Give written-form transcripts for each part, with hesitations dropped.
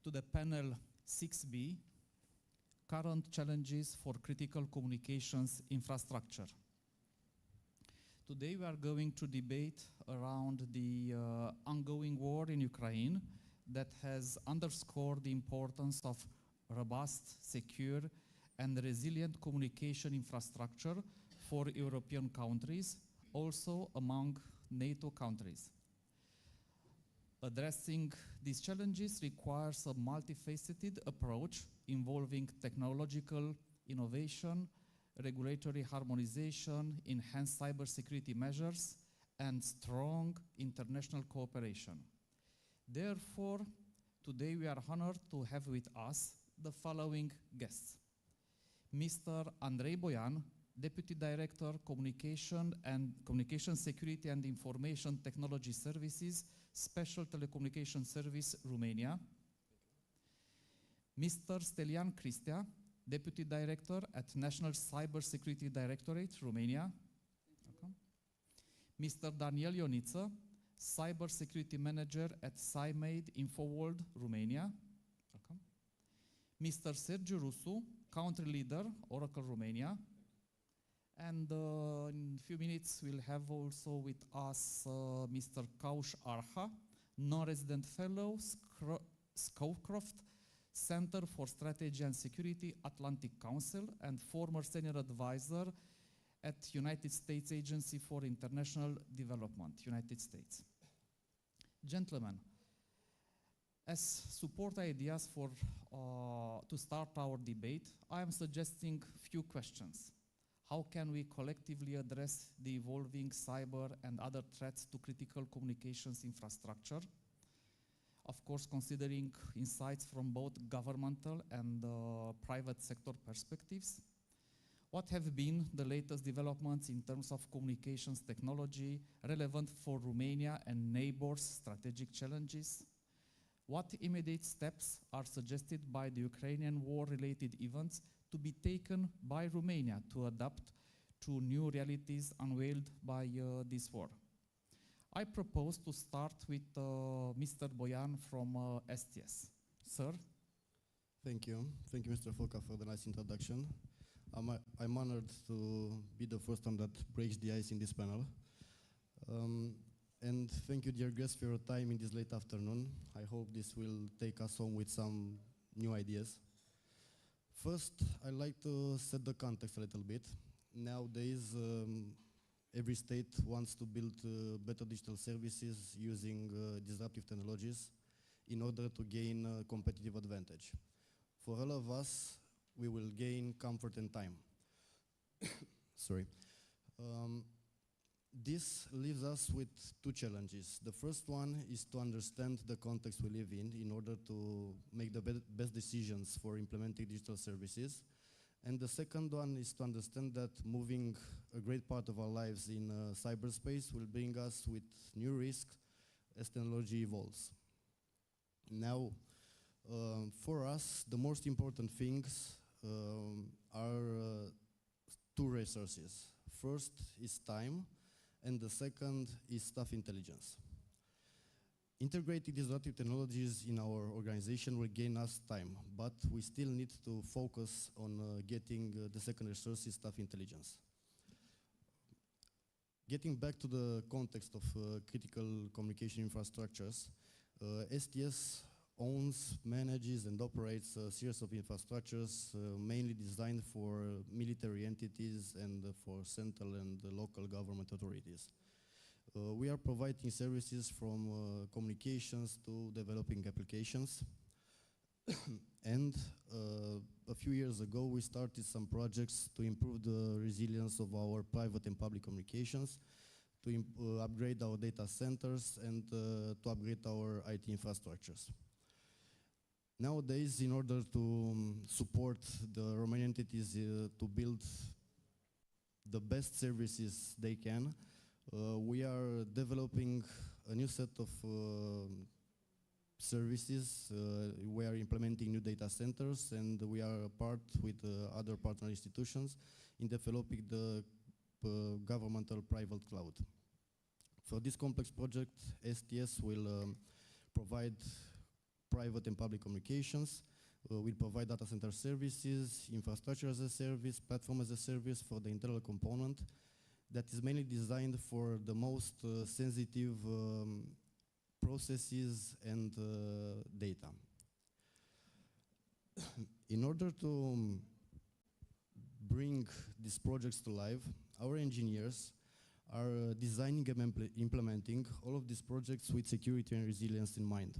to the panel 6B, current challenges for critical communications infrastructure. Today we are going to debate around the ongoing war in Ukraine that has underscored the importance of robust, secure, and resilient communication infrastructure for European countries, also among NATO countries. Addressing these challenges requires a multifaceted approach involving technological innovation, regulatory harmonization, enhanced cybersecurity measures, and strong international cooperation. Therefore, today we are honored to have with us the following guests. Mr. Andrei Boian, Deputy Director, Communication Security and Information Technology Services, Special Telecommunication Service, Romania. Mr. Stelian Cristea, Deputy Director at National Cybersecurity Directorate, Romania. Welcome. Mr. Daniel Ioniță, Cybersecurity Manager at CyMade InfoWorld, Romania. Welcome. Mr. Sergiu Rusu, Country Leader, Oracle Romania. And in a few minutes, we'll have also with us Mr. Kaush Arha, Non-Resident Fellow, Scowcroft Center for Strategy and Security, Atlantic Council, and former Senior Advisor at United States Agency for International Development, United States. Gentlemen, as support ideas for to start our debate, I am suggesting few questions. How can we collectively address the evolving cyber and other threats to critical communications infrastructure? Of course, considering insights from both governmental and private sector perspectives. What have been the latest developments in terms of communications technology relevant for Romania and neighbors' strategic challenges? What immediate steps are suggested by the Ukrainian war-related events to be taken by Romania to adapt to new realities unveiled by this war? I propose to start with Mr. Boian from STS. Sir? Thank you. Thank you, Mr. Foca, for the nice introduction. I'm honored to be the first one that breaks the ice in this panel. And thank you, dear guests, for your time in this late afternoon. I hope this will take us home with some new ideas. First, I'd like to set the context a little bit. Nowadays, every state wants to build better digital services using disruptive technologies in order to gain a competitive advantage. For all of us, we will gain comfort and time. Sorry. This leaves us with two challenges. The first one is to understand the context we live in order to make the best decisions for implementing digital services. And the second one is to understand that moving a great part of our lives in cyberspace will bring us with new risks as technology evolves. Now, for us, the most important things are two resources. First is time, and the second is staff intelligence. Integrating disruptive technologies in our organization will gain us time, but we still need to focus on getting the second resource is staff intelligence. Getting back to the context of critical communication infrastructures, STS owns, manages, and operates a series of infrastructures mainly designed for military entities and for central and local government authorities. We are providing services from communications to developing applications. And a few years ago, we started some projects to improve the resilience of our private and public communications, to upgrade our data centers, and to upgrade our IT infrastructures. Nowadays, in order to support the Romanian entities to build the best services they can, we are developing a new set of services. We are implementing new data centers, and we are part with other partner institutions in developing the governmental private cloud. For this complex project, STS will provide private and public communications. We provide data center services, infrastructure as a service, platform as a service for the internal component that is mainly designed for the most sensitive processes and data. In order to bring these projects to life, our engineers are designing and implementing all of these projects with security and resilience in mind.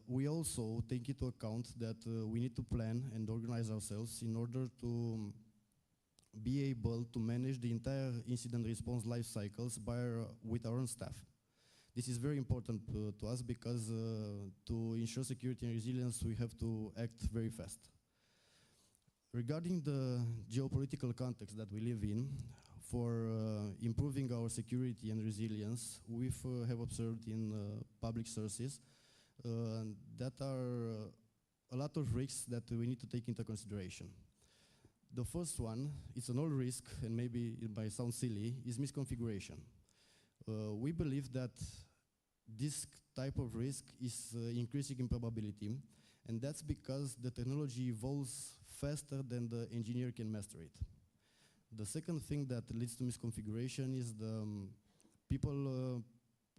We also take into account that we need to plan and organize ourselves in order to be able to manage the entire incident response life cycles with our own staff. This is very important to us because to ensure security and resilience, we have to act very fast. Regarding the geopolitical context that we live in, for improving our security and resilience, we have observed in public sources that are a lot of risks that we need to take into consideration. The first one, it's an old risk, and maybe it might sound silly, is misconfiguration. We believe that this type of risk is increasing in probability, and that's because the technology evolves faster than the engineer can master it. The second thing that leads to misconfiguration is the people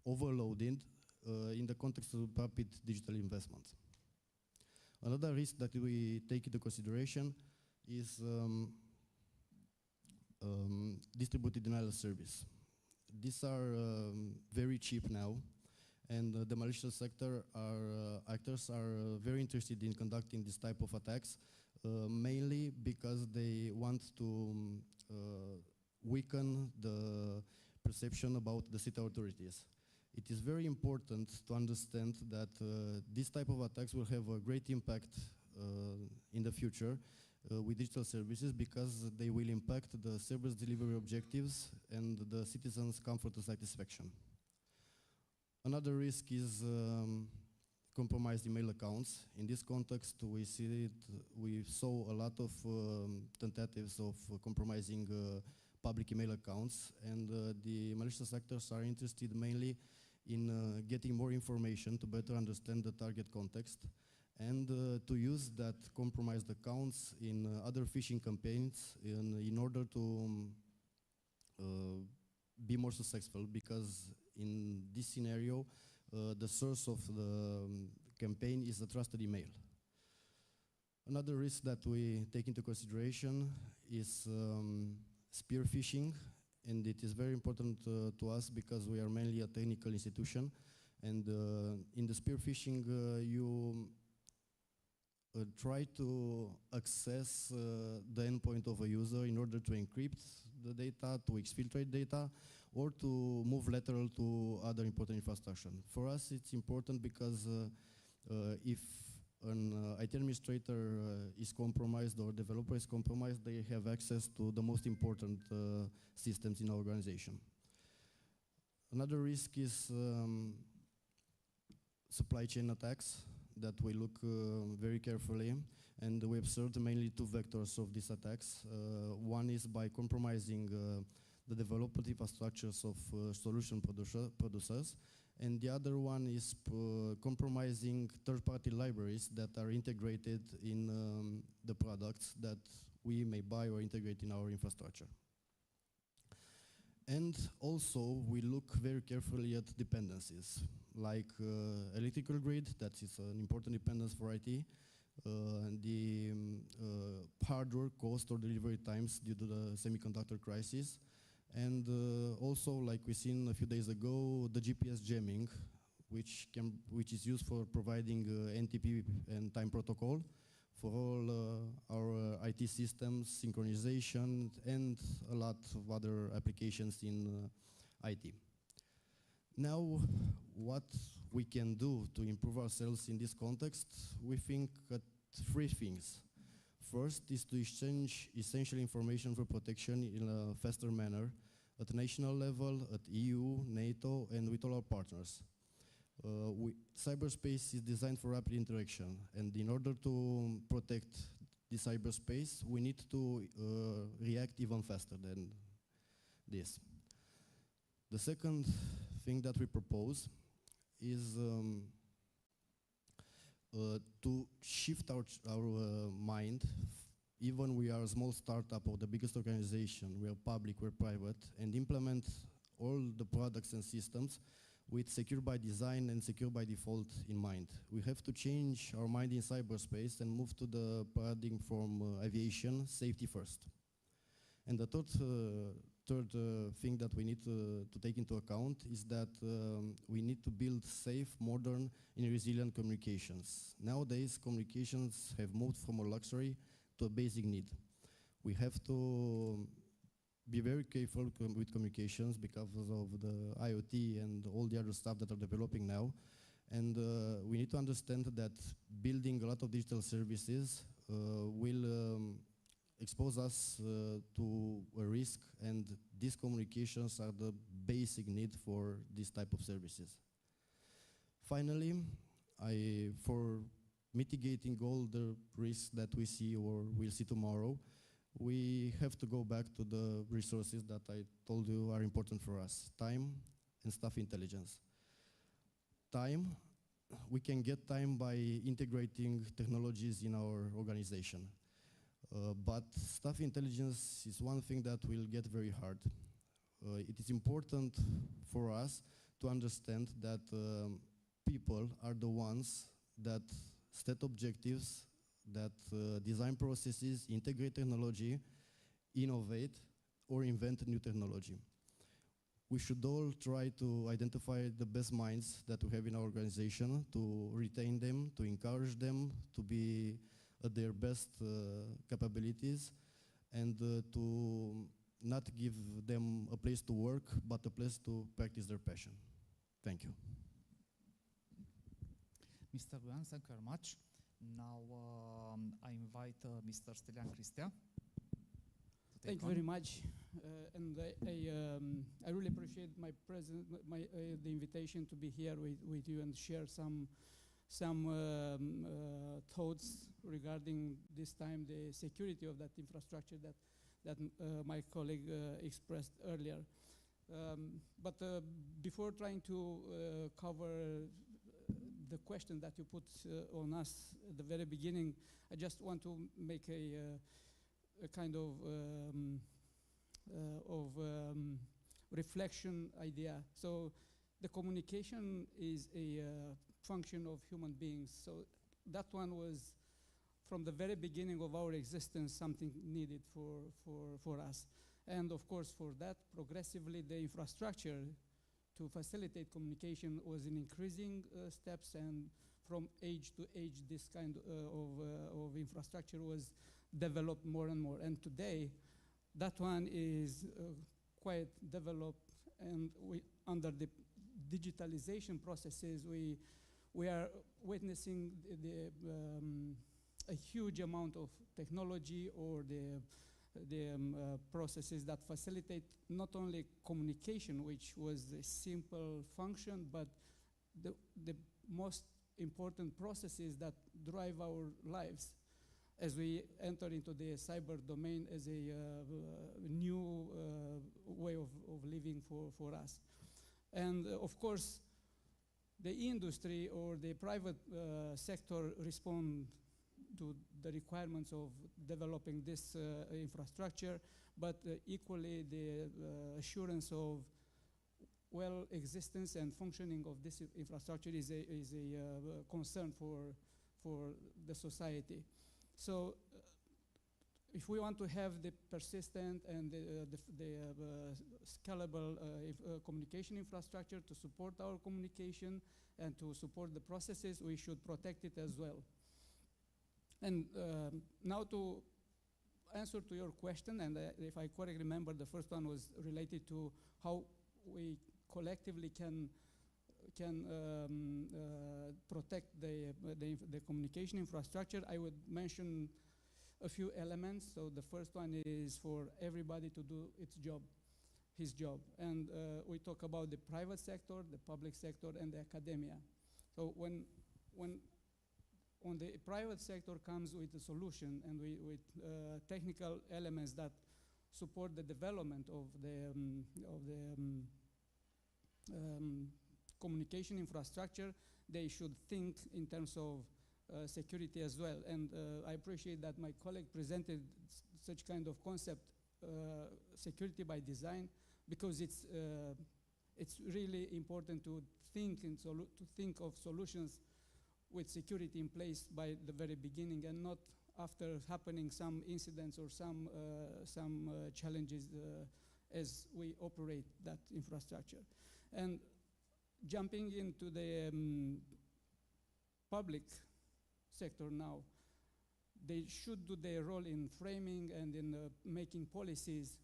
overloaded in the context of rapid digital investment. Another risk that we take into consideration is distributed denial of service. These are very cheap now, and the malicious sector actors are very interested in conducting this type of attacks, mainly because they want to weaken the perception about the city authorities. It is very important to understand that this type of attacks will have a great impact in the future with digital services because they will impact the service delivery objectives and the citizens' comfort and satisfaction. Another risk is compromised email accounts. In this context, we saw a lot of tentatives of compromising public email accounts, and the malicious actors are interested mainly in getting more information to better understand the target context and to use that compromised accounts in other phishing campaigns in order to be more successful, because in this scenario, the source of the campaign is a trusted email. Another risk that we take into consideration is spear phishing, and it is very important to us because we are mainly a technical institution, and in the spear phishing you try to access the endpoint of a user in order to encrypt the data, to exfiltrate data, or to move lateral to other important infrastructure. For us, it's important because if an IT administrator is compromised or developer is compromised, they have access to the most important systems in our organization. Another risk is supply chain attacks that we look very carefully, and we observed mainly two vectors of these attacks. One is by compromising the development infrastructures of solution producers, and the other one is compromising third-party libraries that are integrated in the products that we may buy or integrate in our infrastructure. And also, we look very carefully at dependencies, like electrical grid, that is an important dependence for IT, the hardware cost or delivery times due to the semiconductor crisis, and also, like we seen a few days ago, the GPS jamming, which is used for providing NTP and time protocol for all our IT systems, synchronization, and a lot of other applications in IT. Now, what we can do to improve ourselves in this context, we think at three things. First is to exchange essential information for protection in a faster manner at national level, at EU, NATO, and with all our partners. Cyberspace is designed for rapid interaction, and in order to protect the cyberspace, we need to react even faster than this. The second thing that we propose is to shift our mind. Even we are a small startup or the biggest organization, we are public, we're private, and implement all the products and systems with secure by design and secure by default in mind. We have to change our mind in cyberspace and move to the paradigm from aviation, safety first. And the third thing that we need to take into account is that we need to build safe, modern, and resilient communications. Nowadays, communications have moved from a luxury to a basic need. We have to be very careful with communications because of the IoT and all the other stuff that are developing now. And we need to understand that building a lot of digital services will expose us to a risk, and these communications are the basic need for this type of services. Finally, for mitigating all the risks that we see or will see tomorrow, we have to go back to the resources that I told you are important for us: time and staff intelligence. Time, we can get time by integrating technologies in our organization. But staff intelligence is one thing that will get very hard. It is important for us to understand that people are the ones that set objectives, that design processes, integrate technology, innovate, or invent new technology. We should all try to identify the best minds that we have in our organization, to retain them, to encourage them to be at their best capabilities, and to not give them a place to work, but a place to practice their passion. Thank you. Mr. Goian, thank you very much. Now I invite Mr. Stelian Cristea. Thank you very much, and I really appreciate the invitation to be here with you and share some thoughts regarding this time the security of that infrastructure that my colleague expressed earlier. But before trying to cover the question that you put on us at the very beginning, I just want to make a kind of reflection idea. So the communication is a function of human beings. So that one was, from the very beginning of our existence, something needed for us. And of course, for that, progressively, the infrastructure to facilitate communication was in increasing steps, and from age to age, this kind of infrastructure was developed more and more. And today, that one is quite developed, and under the digitalization processes, we are witnessing a huge amount of technology, or the processes that facilitate not only communication, which was a simple function, but the most important processes that drive our lives as we enter into the cyber domain as a new way of living for us. And of course, the industry or the private sector respond to the requirements of developing this infrastructure, but equally the assurance of well existence and functioning of this infrastructure is a concern for the society. So if we want to have the persistent and the scalable communication infrastructure to support our communication and to support the processes, we should protect it as well. And now to answer to your question, and if I correctly remember, the first one was related to how we collectively can protect the communication infrastructure. I would mention a few elements. So the first one is for everybody to do his job. And we talk about the private sector, the public sector, and the academia. So when on the private sector comes with a solution and with technical elements that support the development of the communication infrastructure, they should think in terms of security as well. And I appreciate that my colleague presented such kind of concept, security by design, because it's really important to think of solutions with security in place by the very beginning, and not after happening some incidents or some challenges as we operate that infrastructure. And jumping into the public sector now, they should do their role in framing and in making policies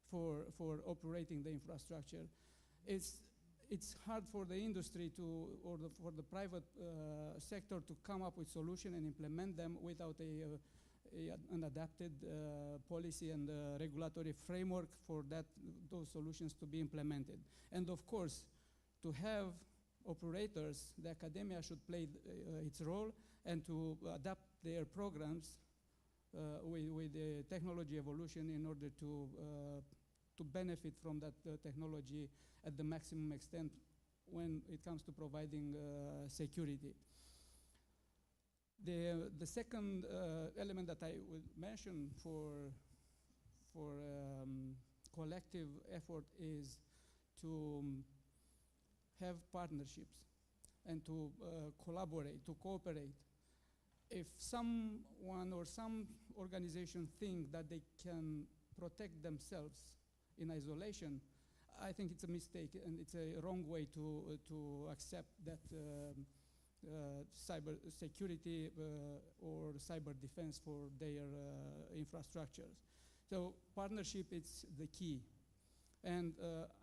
for operating the infrastructure. It's hard for the industry for the private sector to come up with solutions and implement them without an adapted policy and regulatory framework for those solutions to be implemented. And of course, to have operators, the academia should play its role and to adapt their programs with the technology evolution in order to benefit from that technology at the maximum extent when it comes to providing security. The second element that I would mention for collective effort is to have partnerships and to collaborate, to cooperate. If someone or some organization think that they can protect themselves in isolation, I think it's a mistake and it's a wrong way to accept that cyber security or cyber defense for their infrastructures. So partnership is the key. And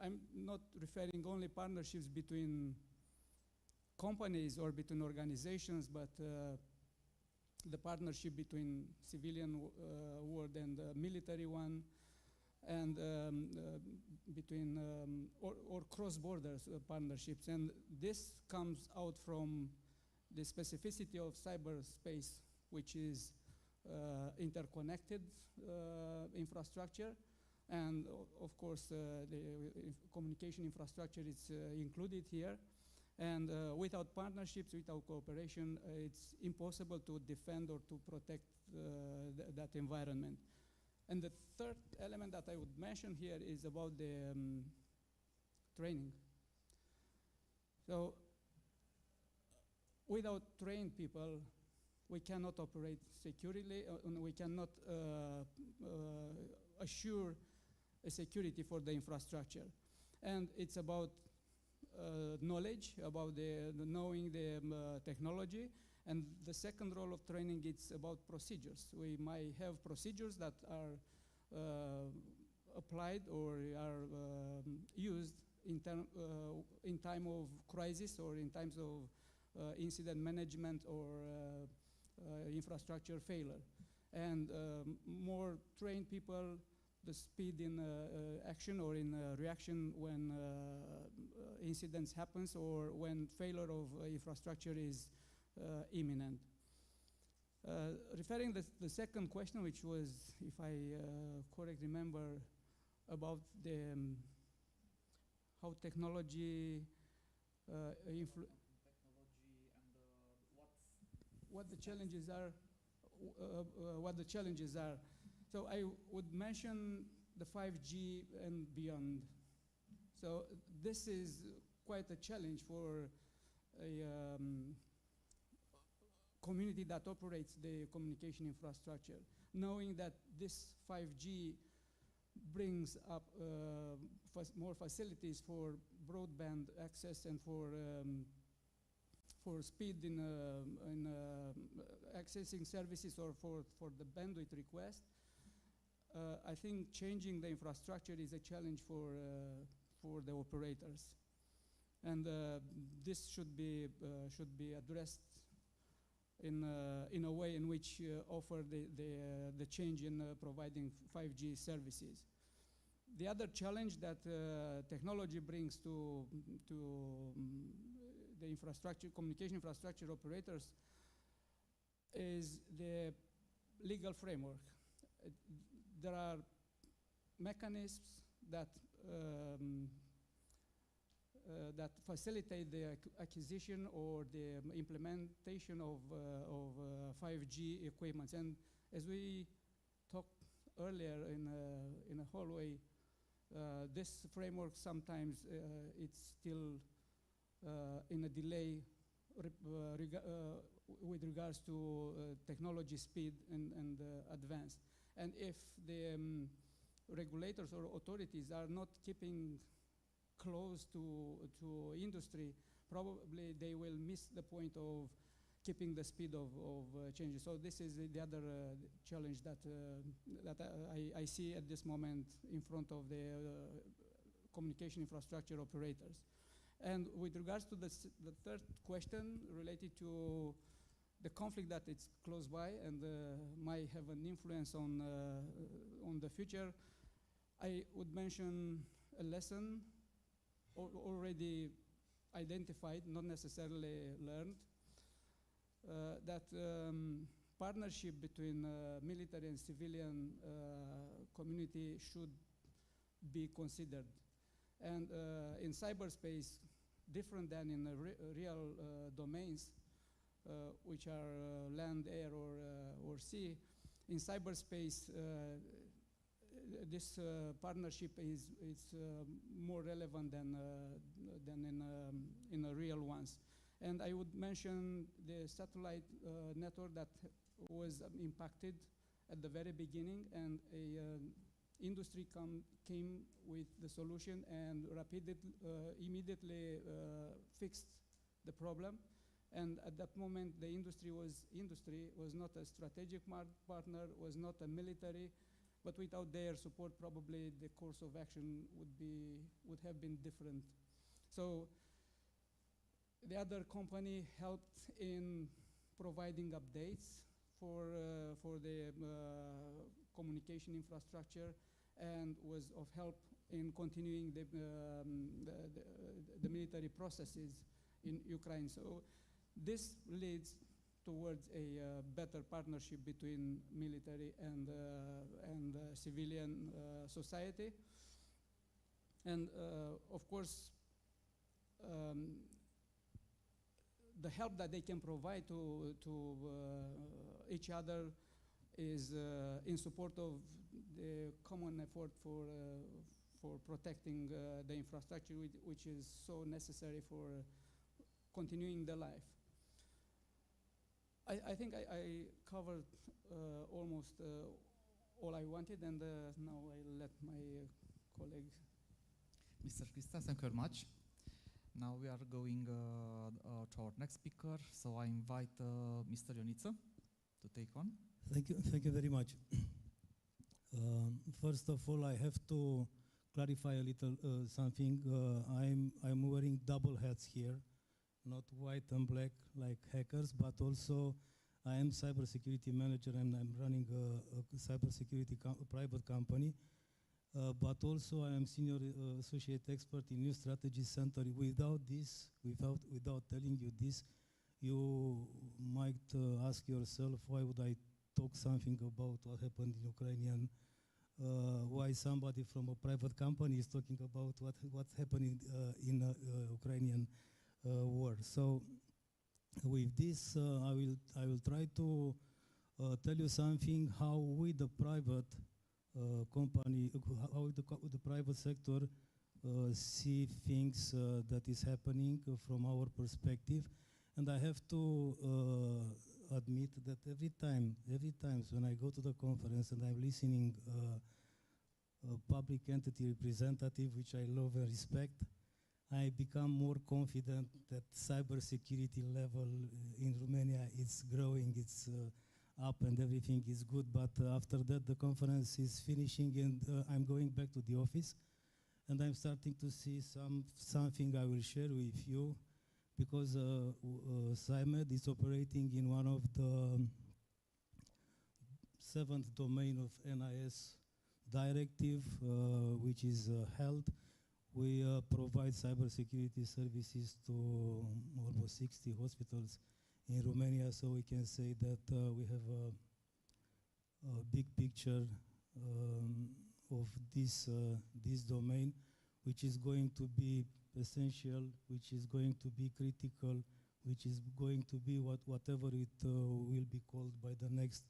I'm not referring only partnerships between companies or between organizations, but the partnership between civilian world and military one, and between or cross-border partnerships. And this comes out from the specificity of cyberspace, which is interconnected infrastructure. And of course, the communication infrastructure is included here. And without partnerships, without cooperation, it's impossible to defend or to protect that environment. And the third element that I would mention here is about the training. So without trained people, we cannot operate securely, and we cannot assure a security for the infrastructure. And it's about knowledge, about knowing the technology. And the second role of training, it's about procedures. We might have procedures that are applied or are used in time of crisis or in times of incident management or infrastructure failure. And more trained people, the speed in action or in reaction when incidents happens or when failure of infrastructure is imminent. Referring the second question, which was, if I correctly remember, about the how technology what the challenges are. So I would mention the 5G and beyond. So this is quite a challenge for a community that operates the communication infrastructure, knowing that this 5G brings up more facilities for broadband access and for speed in accessing services or for the bandwidth request. I think changing the infrastructure is a challenge for the operators, and this should be addressed in a way in which offer the change in providing 5G services. The other challenge that technology brings to the infrastructure, communication infrastructure operators, is the legal framework. There are mechanisms that that facilitate the acquisition or the implementation of 5G equipment. And as we talked earlier in a hallway, this framework sometimes it's still in a delay with regards to technology speed and advance. And if the regulators or authorities are not keeping close to industry, probably they will miss the point of keeping the speed of changes. So this is the other challenge that I see at this moment in front of the communication infrastructure operators. And with regards to the third question related to the conflict that it's close by and might have an influence on the future, I would mention a lesson already identified, not necessarily learned, that partnership between military and civilian community should be considered. And in cyberspace, different than in real domains, which are land, air, or sea, in cyberspace, this partnership is more relevant than in real ones. And I would mention the satellite network that was impacted at the very beginning, and industry came with the solution and immediately fixed the problem. And at that moment, the industry was not a strategic partner, was not a military, but without their support, probably the course of action would have been different. So the other company helped in providing updates for the communication infrastructure and was of help in continuing the military processes in Ukraine. So this leads towards a better partnership between military and civilian society. And of course, the help that they can provide to each other is in support of the common effort for protecting the infrastructure, which is so necessary for continuing the life. I think I covered almost all I wanted, and now I'll let my colleague. Mr. Christa, thank you very much. Now we are going to our next speaker, so I invite Mr. Ioniță to take on. Thank you very much. First of all, I have to clarify a little something. I'm wearing double hats here, not white and black like hackers, but also I am cybersecurity manager and I'm running a cybersecurity private company. But also I am senior associate expert in New Strategy Center. Without this, without telling you this, you might ask yourself, why would I talk something about what happened in Ukrainian? Why somebody from a private company is talking about what's happening in Ukrainian war? So with this, I will try to tell you something how we, the private company, how the private sector see things that is happening from our perspective. And I have to admit that every time when I go to the conference and I'm listening a public entity representative, which I love and respect, I become more confident that cybersecurity level in Romania is growing, it's up and everything is good. But after that, the conference is finishing and I'm going back to the office and I'm starting to see something I will share with you, because CyMed is operating in one of the 7th domain of NIS directive, which is health. We provide cybersecurity services to almost 60 hospitals in Romania, so we can say that we have a big picture of this domain, which is going to be essential, which is going to be critical, which is going to be whatever it will be called by the next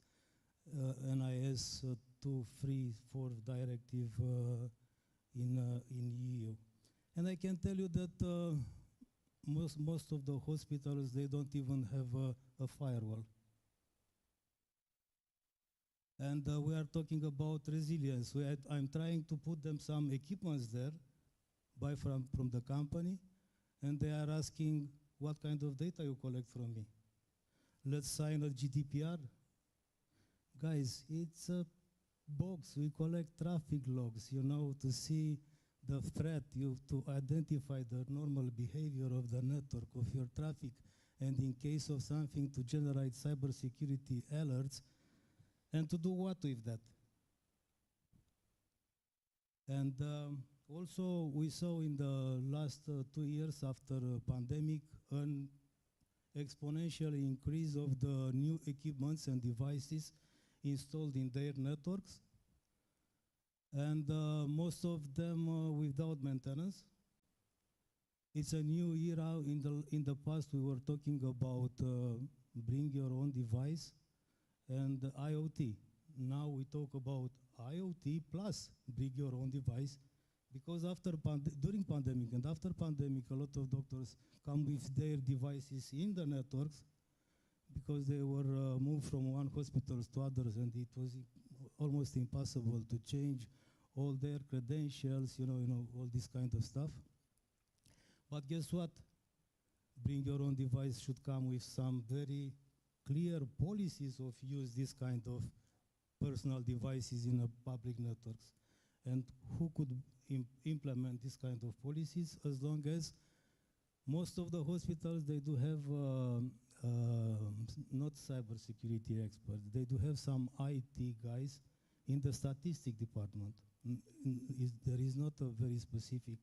NIS 234 directive in EU. And I can tell you that most of the hospitals, they don't even have a firewall. And we are talking about resilience. I'm trying to put them some equipments there, buy from the company, and they are asking what kind of data you collect from me. Let's sign a GDPR. Guys, it's a box. We collect traffic logs, you know, to see the threat, to identify the normal behavior of the network, of your traffic, and in case of something, to generate cybersecurity alerts, and to do what with that? And also, we saw in the last 2 years after pandemic, an exponential increase of the new equipments and devices installed in their networks, and most of them without maintenance. It's a new era. In the past, we were talking about bring your own device and IoT. Now we talk about IoT plus bring your own device, because during pandemic and after pandemic, a lot of doctors come with their devices in the networks because they were moved from one hospital to others, and it was almost impossible to change all their credentials, you know, all this kind of stuff. But guess what? Bring your own device should come with some very clear policies of use this kind of personal devices in a public networks. And who could implement this kind of policies, as long as most of the hospitals, they do have not cybersecurity experts. They do have some IT guys in the statistic department. There is not a very specific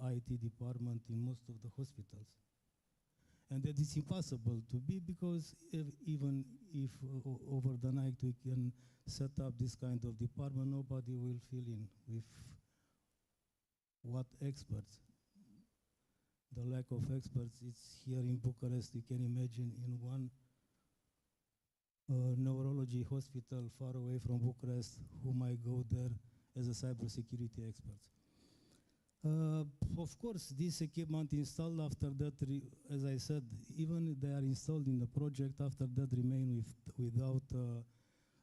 IT department in most of the hospitals. And that is impossible to be, because even if over the night we can set up this kind of department, nobody will fill in with what experts. The lack of experts is here in Bucharest. You can imagine in one neurology hospital far away from Bucharest who might go there as a cybersecurity expert. Of course, this equipment installed after that, as I said, even they are installed in the project, after that remain without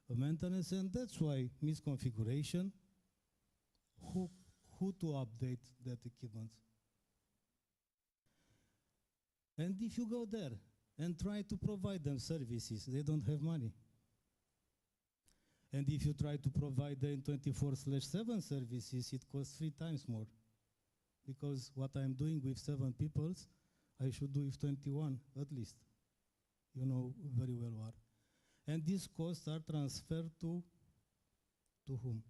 maintenance, and that's why misconfiguration, who to update that equipment. And if you go there and try to provide them services, they don't have money. And if you try to provide them 24/7 services, it costs 3 times more. Because what I'm doing with 7 people, I should do with 21 at least. You know very well what. And these costs are transferred to whom?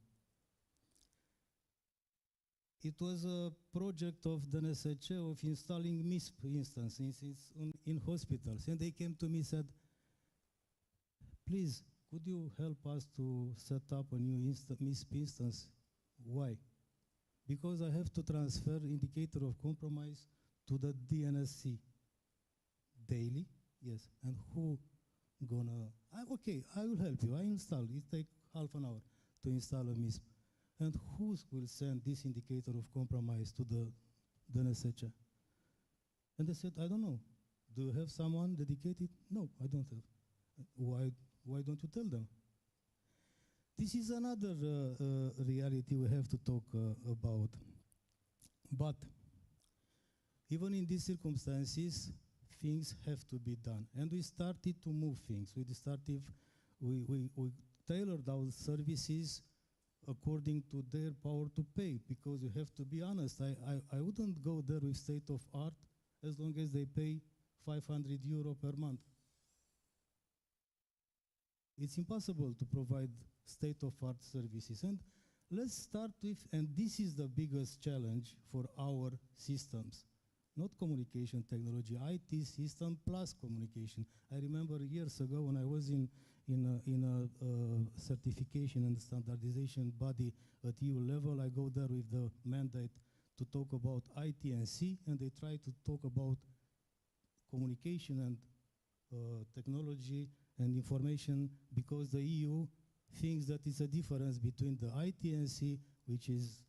It was a project of the NSC of installing MISP instances in hospitals. And they came to me and said, please, could you help us to set up a new MISP instance? Why? Because I have to transfer indicator of compromise to the DNSC daily. Yes, and who gonna? Okay, I will help you. I install. It takes half an hour to install a MISP. And who will send this indicator of compromise to the DNSC? And they said, I don't know. Do you have someone dedicated? No, I don't have. Why don't you tell them? This is another reality we have to talk about. But even in these circumstances, things have to be done. And we started to move things. We tailored our services according to their power to pay, because you have to be honest. I wouldn't go there with state of art as long as they pay 500 euro per month. It's impossible to provide state-of-art services. And let's start with, and this is the biggest challenge for our systems, not communication technology, IT system plus communication. I remember years ago when I was in a certification and standardization body at EU level, I go there with the mandate to talk about IT&C, and they try to talk about communication and technology and information, because the EU thinks that it's a difference between the IT&C, which is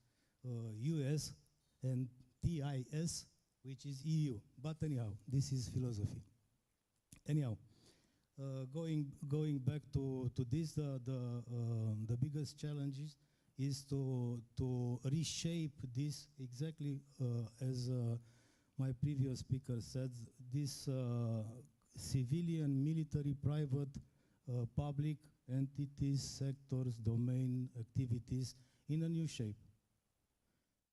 US, and TIS, which is EU. But anyhow, this is philosophy. Anyhow, going back to this, the biggest challenges is to reshape this exactly as my previous speaker said, this civilian, military, private, public entities, sectors, domain, activities in a new shape.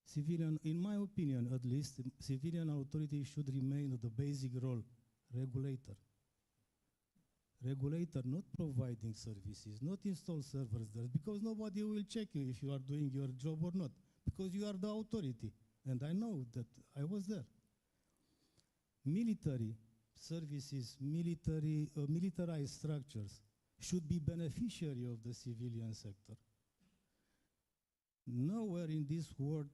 Civilian, in my opinion at least, civilian authority should remain the basic role, regulator. Regulator, not providing services, not install servers there, because nobody will check you if you are doing your job or not, because you are the authority, and I know that I was there. Military services, militarized structures should be beneficiary of the civilian sector. Nowhere in this world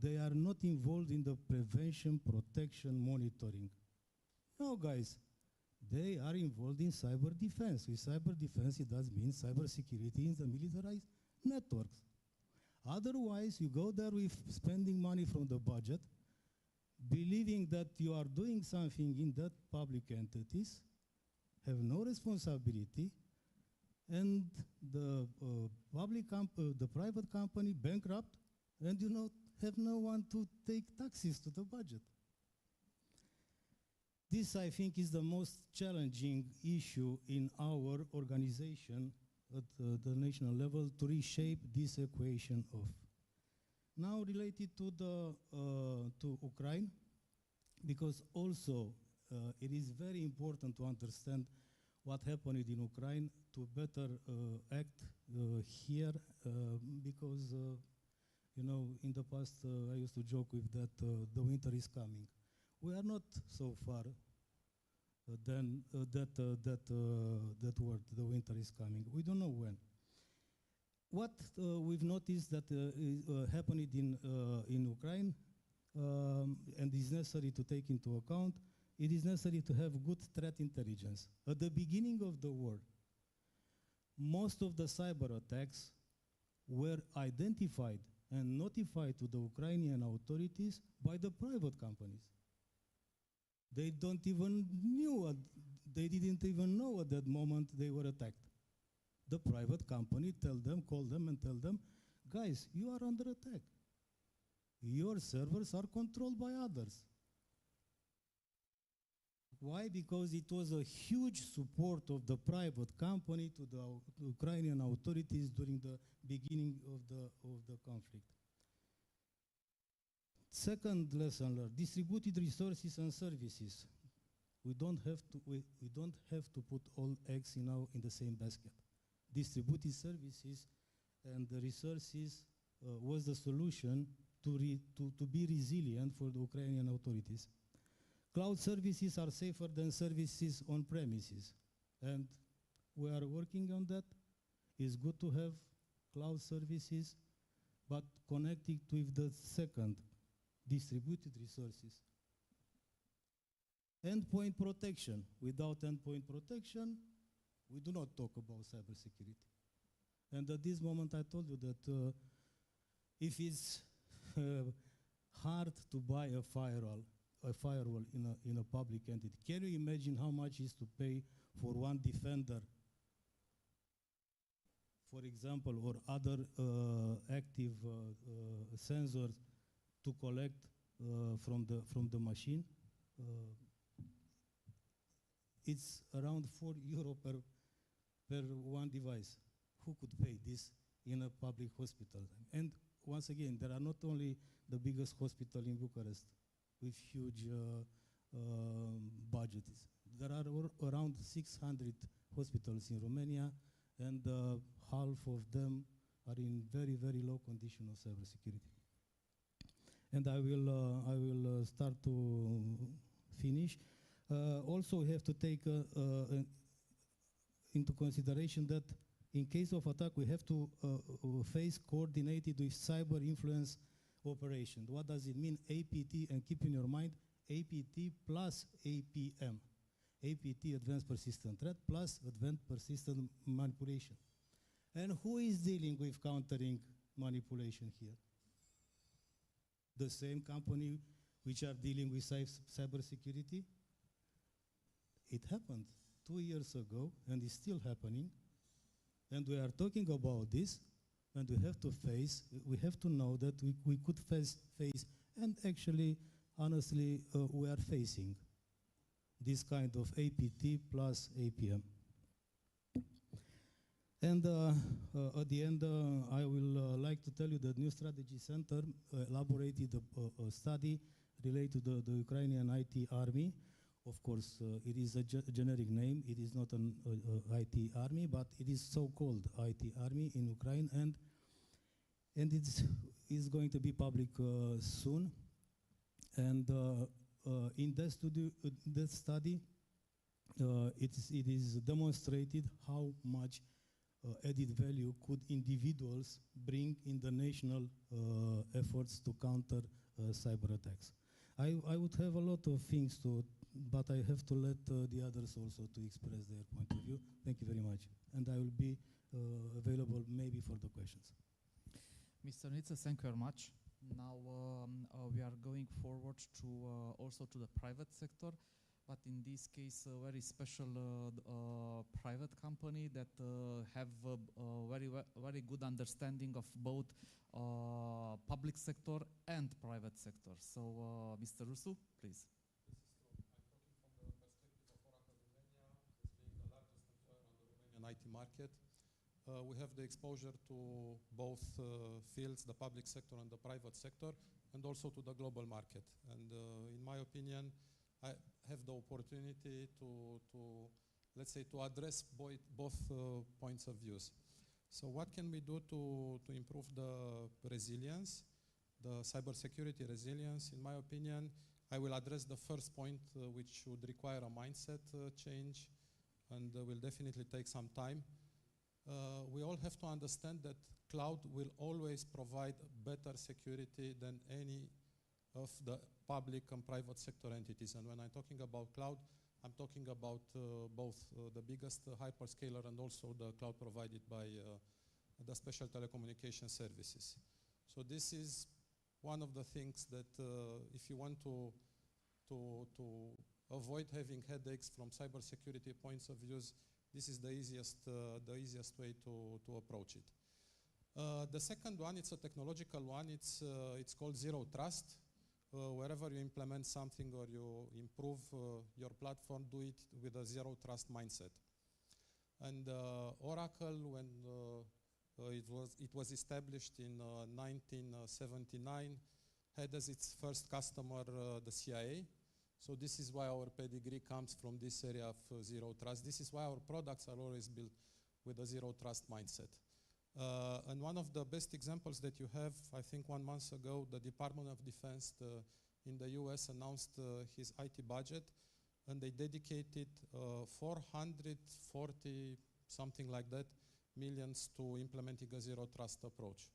they are not involved in the prevention, protection, monitoring. No, guys. They are involved in cyber defense. With cyber defense, it does mean cyber security in the militarized networks. Otherwise, you go there with spending money from the budget, believing that you are doing something in that public entities, have no responsibility, and the private company bankrupt, and you know, have no one to take taxes to the budget. This, I think, is the most challenging issue in our organization at the national level to reshape this equation of. Now related to to Ukraine, because also it is very important to understand what happened in Ukraine to better act here, because you know, in the past I used to joke with that the winter is coming. We are not so far then that word, the winter is coming. We don't know when. What we've noticed that happened in Ukraine, and is necessary to take into account, it is necessary to have good threat intelligence. At the beginning of the war, most of the cyber attacks were identified and notified to the Ukrainian authorities by the private companies. They didn't even know at that moment they were attacked. The private company call them and tell them, guys, you are under attack. Your servers are controlled by others. Why? Because it was a huge support of the private company to the Ukrainian authorities during the beginning of the conflict. Second lesson learned, distributed resources and services. We don't have to put all eggs in the same basket. Distributed services and the resources was the solution to be resilient for the Ukrainian authorities. Cloud services are safer than services on premises, and we are working on that. It's good to have cloud services, but connected with the second, distributed resources. Endpoint protection. Without endpoint protection, we do not talk about cybersecurity. And at this moment, I told you that if it's hard to buy a firewall in a public entity, can you imagine how much is to pay for one defender, for example, or other active sensors to collect from the machine? It's around €4 per one device. Who could pay this in a public hospital? And once again, there are not only the biggest hospital in Bucharest with huge budgets. There are around 600 hospitals in Romania, and half of them are in very, very low condition of cybersecurity. And I will start to finish. Also, we have to take into consideration that in case of attack, we have to face coordinated with cyber influence operation. What does it mean, APT? And keep in your mind, APT plus APM. APT, Advanced Persistent Threat, plus Advanced Persistent Manipulation. And who is dealing with countering manipulation here? The same company which are dealing with cybersecurity? It happened 2 years ago, and it's still happening. And we are talking about this, and we have to know that we could face, and actually, honestly, we are facing this kind of APT plus APM. And at the end, I will like to tell you that New Strategy Center elaborated a study related to the Ukrainian IT army. Of course, it is a generic name. It is not an IT army, but it is so-called IT army in Ukraine, and it is going to be public soon. And in that study, it is demonstrated how much added value could individuals bring in the national efforts to counter cyber attacks. I would have a lot of things to, but I have to let the others also to express their point of view. Thank you very much. And I will be available maybe for the questions. Mr. Nitze, thank you very much. Now we are going forward to also to the private sector, but in this case a very special private company that have very good understanding of both public sector and private sector. So Mr. Rusu, please. IT market. We have the exposure to both fields, the public sector and the private sector, and also to the global market. And in my opinion, I have the opportunity to let's say, to address both points of views. So what can we do to improve the resilience, the cybersecurity resilience? In my opinion, I will address the first point, which would require a mindset change, and will definitely take some time. We all have to understand that cloud will always provide better security than any of the public and private sector entities. And when I'm talking about cloud, I'm talking about both the biggest hyperscaler and also the cloud provided by the special telecommunication services. So this is one of the things that if you want to avoid having headaches from cybersecurity points of views, this is the easiest way to approach it. The second one, it's a technological one. It's called Zero Trust. Wherever you implement something or you improve your platform, do it with a Zero Trust mindset. And Oracle, when it was established in 1979, had as its first customer the CIA. So this is why our pedigree comes from this area of Zero Trust. This is why our products are always built with a Zero Trust mindset. And one of the best examples that you have, I think 1 month ago, the Department of Defense in the US announced his IT budget, and they dedicated 440, something like that, millions to implementing a Zero Trust approach.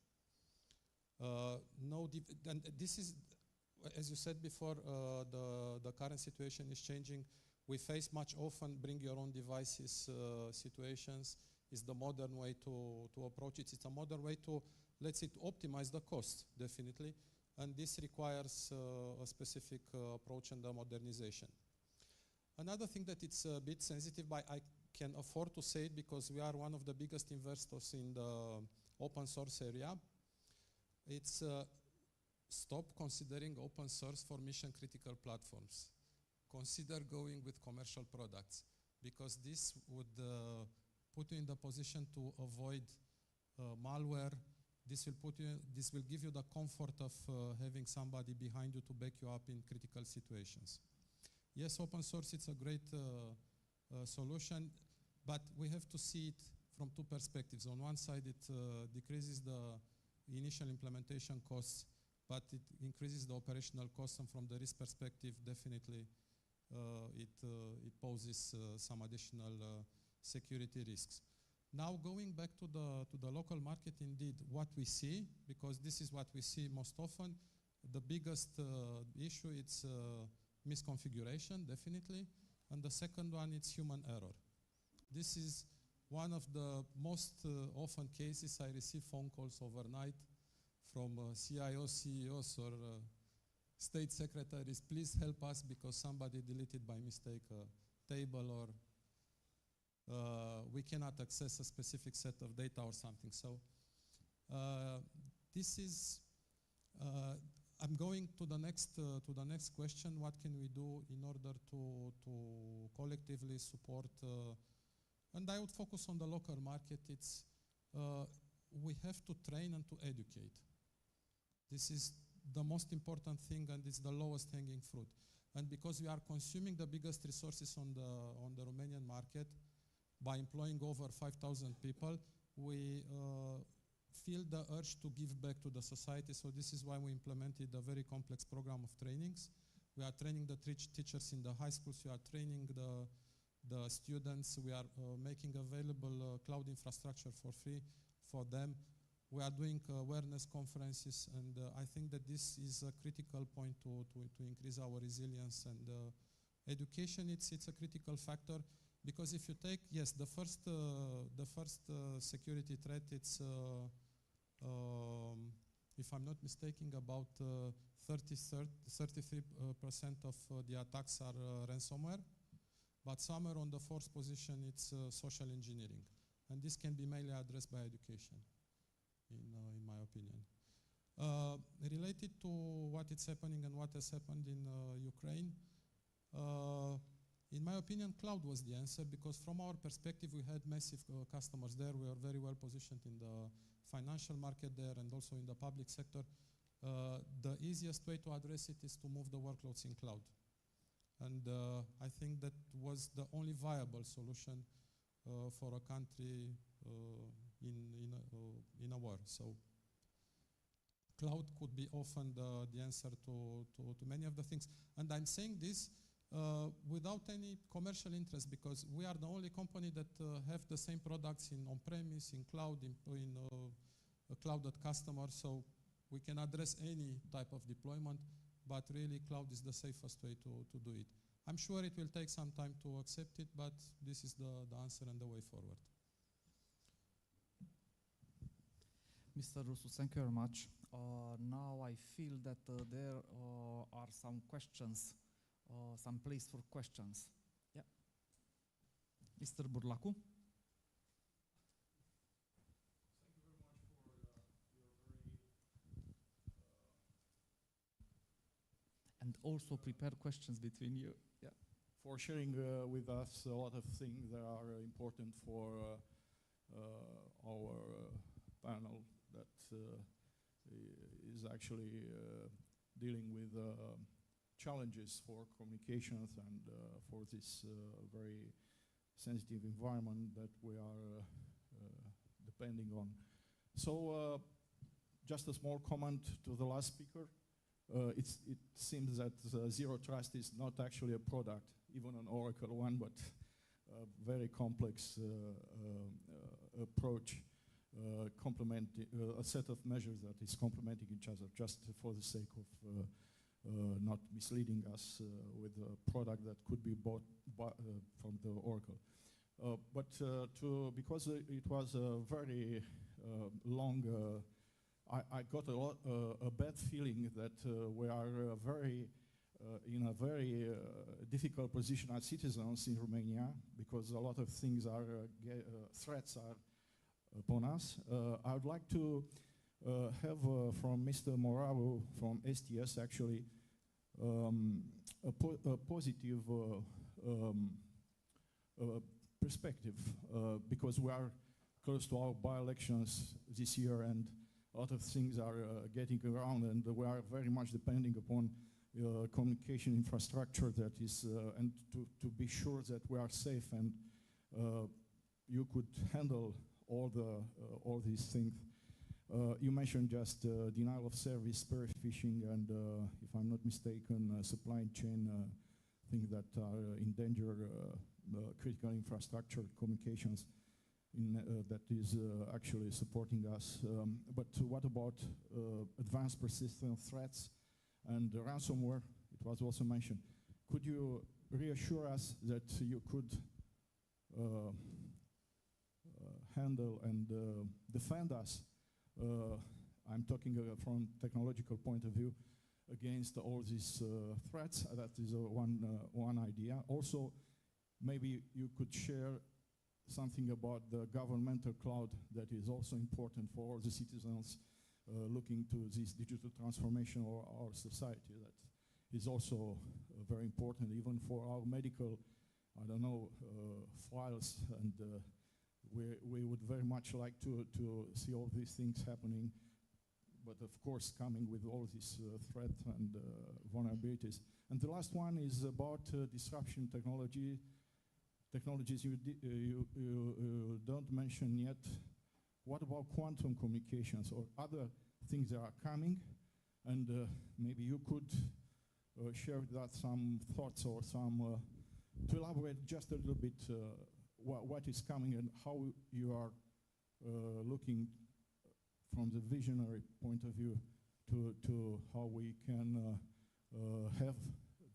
And this is, as you said before, the current situation is changing. We face much often bring your own devices situations. Is the modern way to approach it. It's a modern way to, let's say, to optimize the cost, definitely. And this requires a specific approach and a modernization. Another thing that it's a bit sensitive, but I can afford to say it because we are one of the biggest investors in the open source area. It's stop considering open source for mission critical platforms. Consider going with commercial products, because this would put you in the position to avoid malware. This will give you the comfort of having somebody behind you to back you up in critical situations. Yes, open source, it's a great solution, but we have to see it from two perspectives. On one side, it decreases the initial implementation costs, but it increases the operational costs, and from the risk perspective, definitely it poses some additional security risks. Now going back to the local market, indeed, what we see, because this is what we see most often, the biggest issue it's misconfiguration, definitely, and the second one it's human error. This is one of the most often cases. I receive phone calls overnight from CIOs, CEOs, or state secretaries. Please help us because somebody deleted by mistake a table, or we cannot access a specific set of data or something. So this is. I'm going to the next question. What can we do in order to collectively support? And I would focus on the local market. It's we have to train and to educate. This is the most important thing, and it's the lowest hanging fruit. And because we are consuming the biggest resources on the Romanian market by employing over 5,000 people, we feel the urge to give back to the society. So this is why we implemented a very complex program of trainings. We are training the teachers in the high schools. We are training the students. We are making available cloud infrastructure for free for them. We are doing awareness conferences, and I think that this is a critical point to increase our resilience. And education, it's a critical factor, because if you take, yes, the first security threat, it's if I'm not mistaken, about 33% of the attacks are ransomware, but somewhere on the fourth position, it's social engineering, and this can be mainly addressed by education. In my opinion. Related to what is happening and what has happened in Ukraine, in my opinion, cloud was the answer, because from our perspective, we had massive customers there. We are very well positioned in the financial market there and also in the public sector. The easiest way to address it is to move the workloads in cloud. And I think that was the only viable solution for a country in a war. So cloud could be often the answer to many of the things. And I'm saying this without any commercial interest, because we are the only company that have the same products in on-premise, in cloud, in cloud at customer. So we can address any type of deployment, but really cloud is the safest way to do it. I'm sure it will take some time to accept it, but this is the answer and the way forward. Mr. Rusu, thank you very much. Now I feel that there are some questions, some place for questions. Yeah. Mr. Burlacu. And also prepare questions between you. Yeah. For sharing with us a lot of things that are important for our panel that is actually dealing with challenges for communications and for this very sensitive environment that we are depending on. So just a small comment to the last speaker. It seems that Zero Trust is not actually a product, even an Oracle one, but a very complex approach, a set of measures that is complementing each other, just for the sake of not misleading us with a product that could be bought from the Oracle. Because it was a very long, I got a bad feeling that we are in a very difficult position as citizens in Romania, because a lot of things are, threats are upon us. I would like to have from Mr. Moravu from STS actually a positive perspective, because we are close to our by-elections this year, and a lot of things are getting around, and we are very much depending upon communication infrastructure that is, and to be sure that we are safe and you could handle all these things. You mentioned just denial of service, spear phishing, and if I'm not mistaken, supply chain things that are endanger critical infrastructure, communications. that is actually supporting us. But what about advanced persistent threats and ransomware? It was also mentioned. Could you reassure us that you could handle and defend us? I'm talking from technological point of view against all these threats. That is one idea. Also, maybe you could share something about the governmental cloud that is also important for all the citizens looking to this digital transformation of our society. That is also very important, even for our medical, I don't know, files. And we would very much like to see all these things happening, but of course coming with all these threat and vulnerabilities. And the last one is about disruption technologies you don't mention yet. What about quantum communications or other things that are coming? And maybe you could share with us some thoughts or some, to elaborate just a little bit what is coming and how you are looking from the visionary point of view to how we can have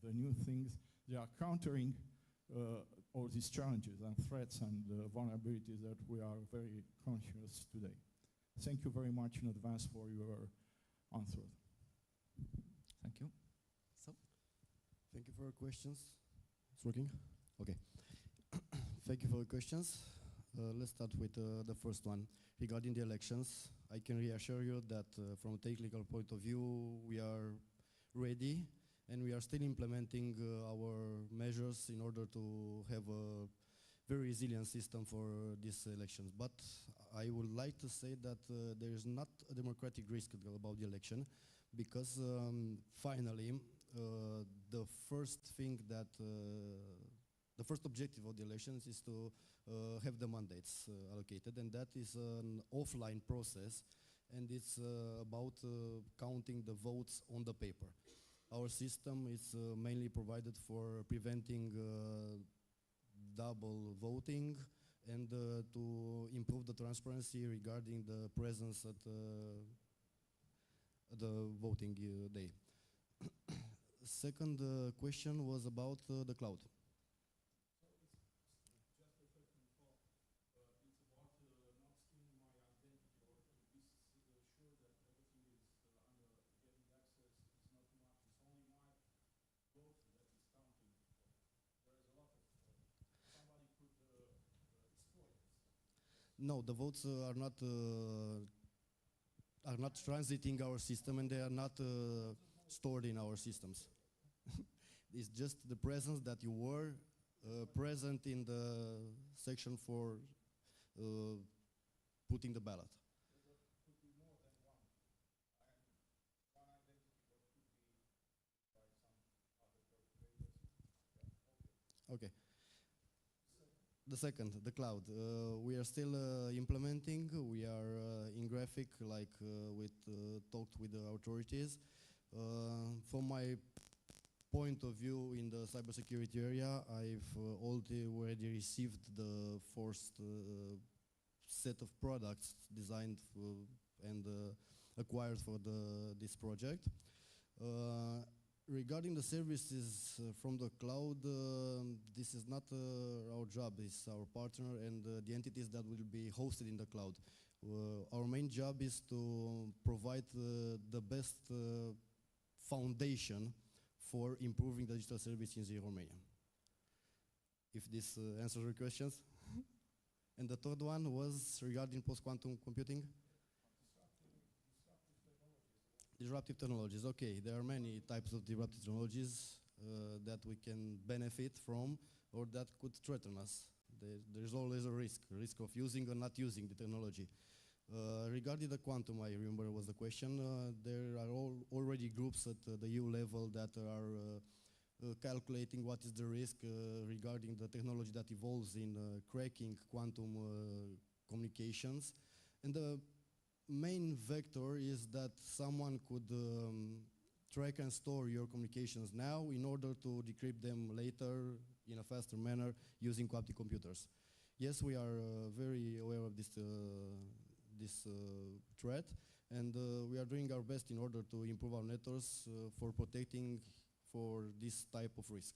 the new things that are countering all these challenges and threats and vulnerabilities that we are very conscious today. Thank you very much in advance for your answer. Thank you. So, Thank you for your questions. It's working? Okay. Thank you for your questions. Let's start with the first one. Regarding the elections, I can reassure you that from a technical point of view, we are ready and we are still implementing our measures in order to have a very resilient system for these elections. But I would like to say that there is not a democratic risk about the election, because finally the first thing that the first objective of the elections is to have the mandates allocated, and that is an offline process, and it's about counting the votes on the paper. Our system is mainly provided for preventing double voting and to improve the transparency regarding the presence at the voting day. Second question was about the cloud. No, the votes are not transiting our system, and they are not stored in our systems. It's just the presence that you were present in the section for putting the ballot. Okay. The second, the cloud. We are still implementing. We are in graphic, like we talked with the authorities. From my point of view in the cybersecurity area, I've already received the first set of products designed and acquired for this project. Regarding the services from the cloud, this is not our job, it's our partner and the entities that will be hosted in the cloud. Our main job is to provide the best foundation for improving the digital services in Romania. If this answers your questions. And the third one was regarding post-quantum computing. Disruptive technologies, okay. There are many types of disruptive technologies that we can benefit from or that could threaten us. There's always a risk of using or not using the technology. Regarding the quantum, I remember was the question, there are already groups at the EU level that are calculating what is the risk regarding the technology that evolves in cracking quantum communications. And the main vector is that someone could track and store your communications now in order to decrypt them later in a faster manner using quantum computers. Yes, we are very aware of this threat, and we are doing our best in order to improve our networks for protecting for this type of risk.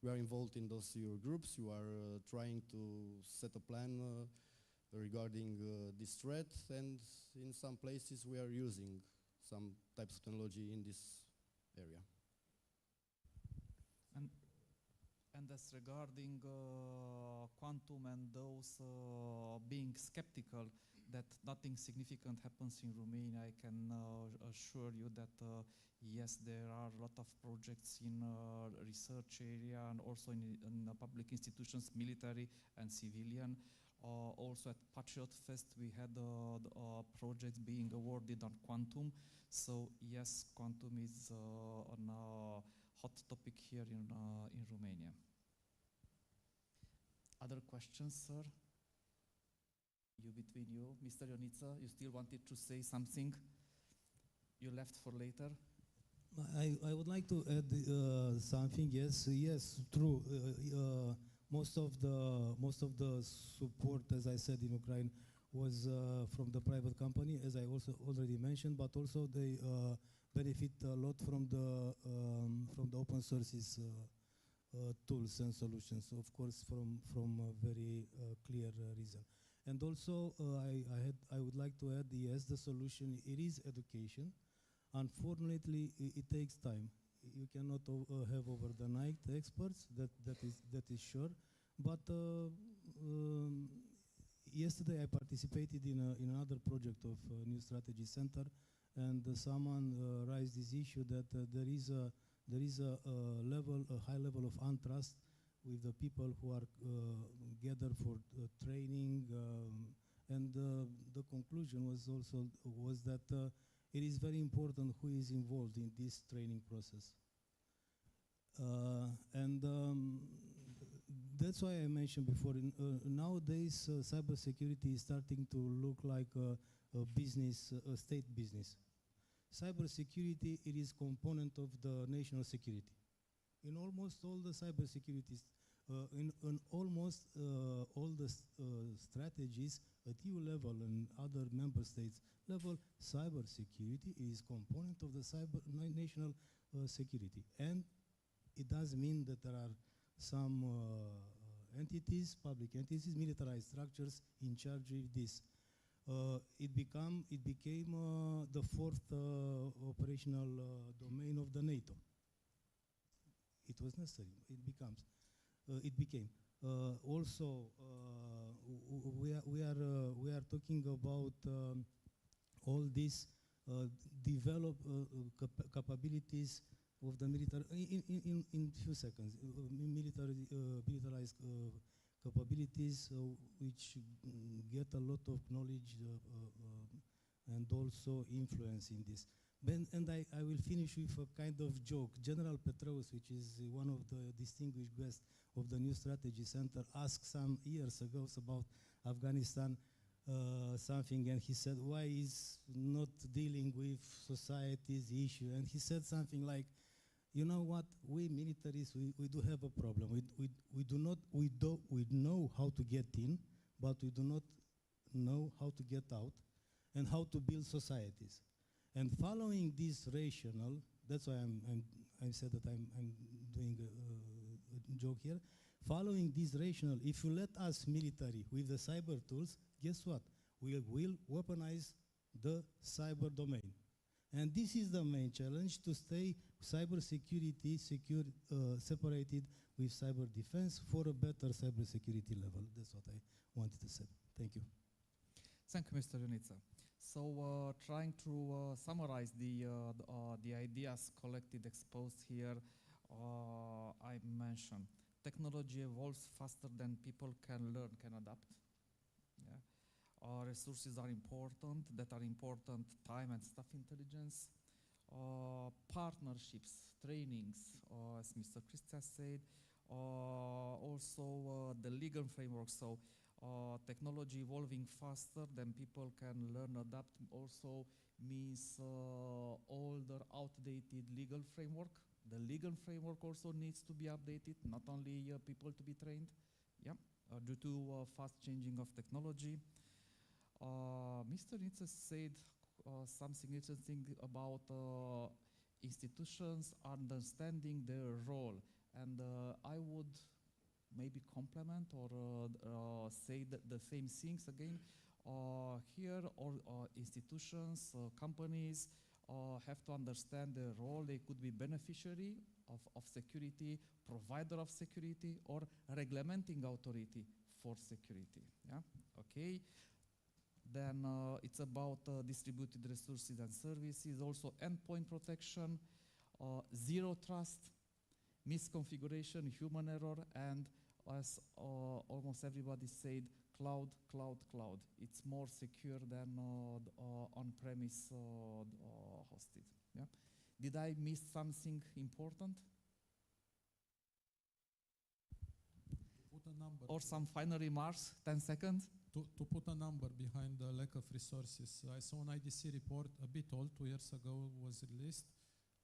We are involved in those groups. We are trying to set a plan regarding this threat, and in some places we are using some types of technology in this area. And as regarding quantum and those being skeptical that nothing significant happens in Romania, I can assure you that yes, there are a lot of projects in research area and also in public institutions, military and civilian. Also at Patriot Fest, we had projects being awarded on quantum. So yes, quantum is on a hot topic here in Romania. Other questions, sir? Between you, Mr. Ionita, you still wanted to say something? You left for later? I would like to add something. Yes, true. Most of the support, as I said, in Ukraine was from the private company, as I also already mentioned, but also they benefit a lot from the open sources tools and solutions, of course, from a very clear reason. And also, I would like to add, yes, the solution, it is education. Unfortunately, it takes time. You cannot have over the night experts, that is sure. But yesterday I participated in another project of New Strategy Center, and someone raised this issue that there is a high level of untrust with the people who are gathered for training, and the conclusion was that it is very important who is involved in this training process. That's why I mentioned before, nowadays cybersecurity is starting to look like a business, a state business. Cybersecurity, it is component of the national security. In almost all the cybersecurities, in almost all the strategies at EU level and other member states level, cybersecurity is component of the national security. And it does mean that there are some entities, public entities, militarized structures in charge of this. It became the fourth operational domain of the NATO. It was necessary. It became. Also, we are talking about all these developed capabilities of the military in few seconds. Militarized capabilities which get a lot of knowledge and also influence in this. And I will finish with a kind of joke. General Petraeus, which is one of the distinguished guests of the New Strategy Center, asked some years ago about Afghanistan something, and he said, why is not dealing with society's issue? And he said something like, you know what, we militaries, we do have a problem. We know how to get in, but we do not know how to get out and how to build societies. And following this rationale, that's why I said that I'm doing a joke here. Following this rationale, if you let us military with the cyber tools, guess what? We will weaponize the cyber domain. And this is the main challenge, to stay cyber security separated with cyber defense for a better cyber security level. That's what I wanted to say. Thank you. Thank you, Mr. Ionita. So trying to summarize the ideas collected, exposed here, I mentioned technology evolves faster than people can learn, can adapt. Yeah. Resources are important, that are important, time and staff intelligence. Partnerships, trainings, as Mr. Christian said. Also the legal framework, so technology evolving faster than people can learn, adapt, also means older, outdated legal framework. The legal framework also needs to be updated, not only people to be trained. Yeah, due to fast changing of technology. Mr. Nitze said something interesting about institutions understanding their role, and I would maybe complement or say the same things again. Here, all institutions, companies have to understand their role. They could be beneficiary of security, provider of security, or regulating authority for security. Yeah. Okay. Then it's about distributed resources and services, also endpoint protection, zero trust, misconfiguration, human error, and as almost everybody said, cloud, cloud, cloud. It's more secure than on-premise hosted. Yeah. Did I miss something important? Put a number. Or some final remarks, 10 seconds? To put a number behind the lack of resources, I saw an IDC report, a bit old, 2 years ago was released.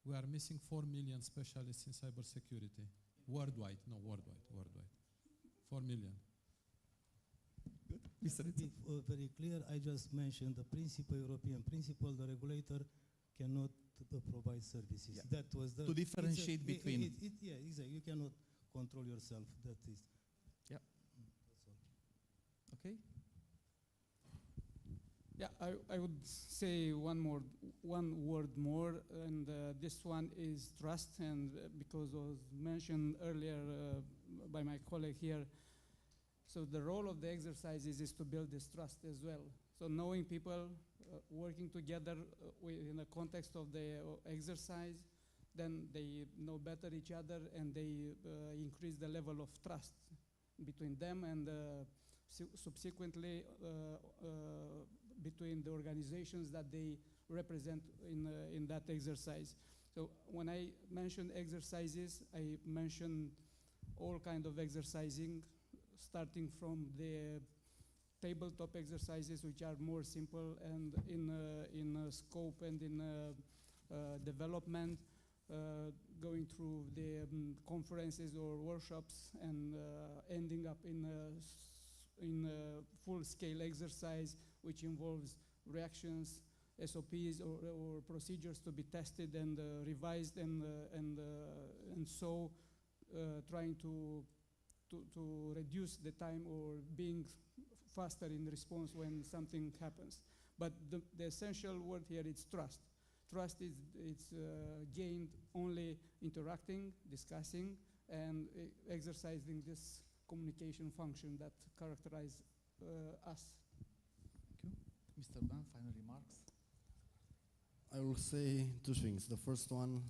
We are missing 4 million specialists in cybersecurity. Worldwide, no, worldwide. 4 million. Good. To be very clear, I just mentioned the principle, European principle, the regulator cannot provide services. Yeah. That was the... To differentiate between... yeah, exactly. You cannot control yourself. That is... Yeah. That's all. Okay. Yeah, I would say one word more, and this one is trust. And because it was mentioned earlier by my colleague here, so the role of the exercises is to build this trust as well. So knowing people, working together in the context of the exercise, then they know better each other, and they increase the level of trust between them and subsequently between the organizations that they represent in that exercise. So when I mention exercises, I mention all kind of exercising, starting from the tabletop exercises, which are more simple and in scope and in development, going through the conferences or workshops, and ending up in a full-scale exercise, which involves reactions, SOPs, or procedures to be tested and revised, and so trying to reduce the time or being faster in response when something happens. But the essential word here is trust. Trust is gained only interacting, discussing, and exercising this communication function that characterize us. Thank you. Mr. Ban, final remarks? I will say two things. The first one,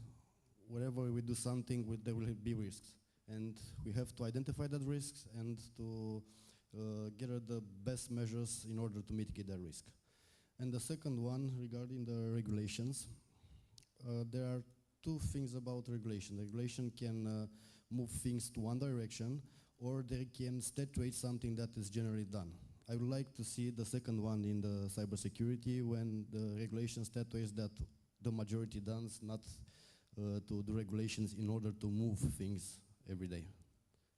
wherever we do something, there will be risks. And we have to identify that risks and to gather the best measures in order to mitigate that risk. And the second one, regarding the regulations, there are two things about regulation. The regulation can move things to one direction, or they can statuate something that is generally done. I would like to see the second one in the cybersecurity, when the regulation statuates that the majority does, not to do regulations in order to move things every day.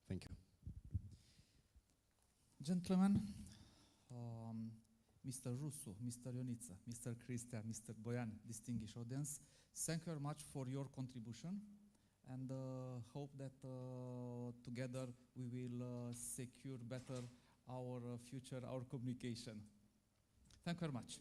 Thank you. Gentlemen, Mr. Rusu, Mr. Ionita, Mr. Cristian, Mr. Boyan, distinguished audience, thank you very much for your contribution, and hope that together we will secure better our future, our communication. Thank you very much.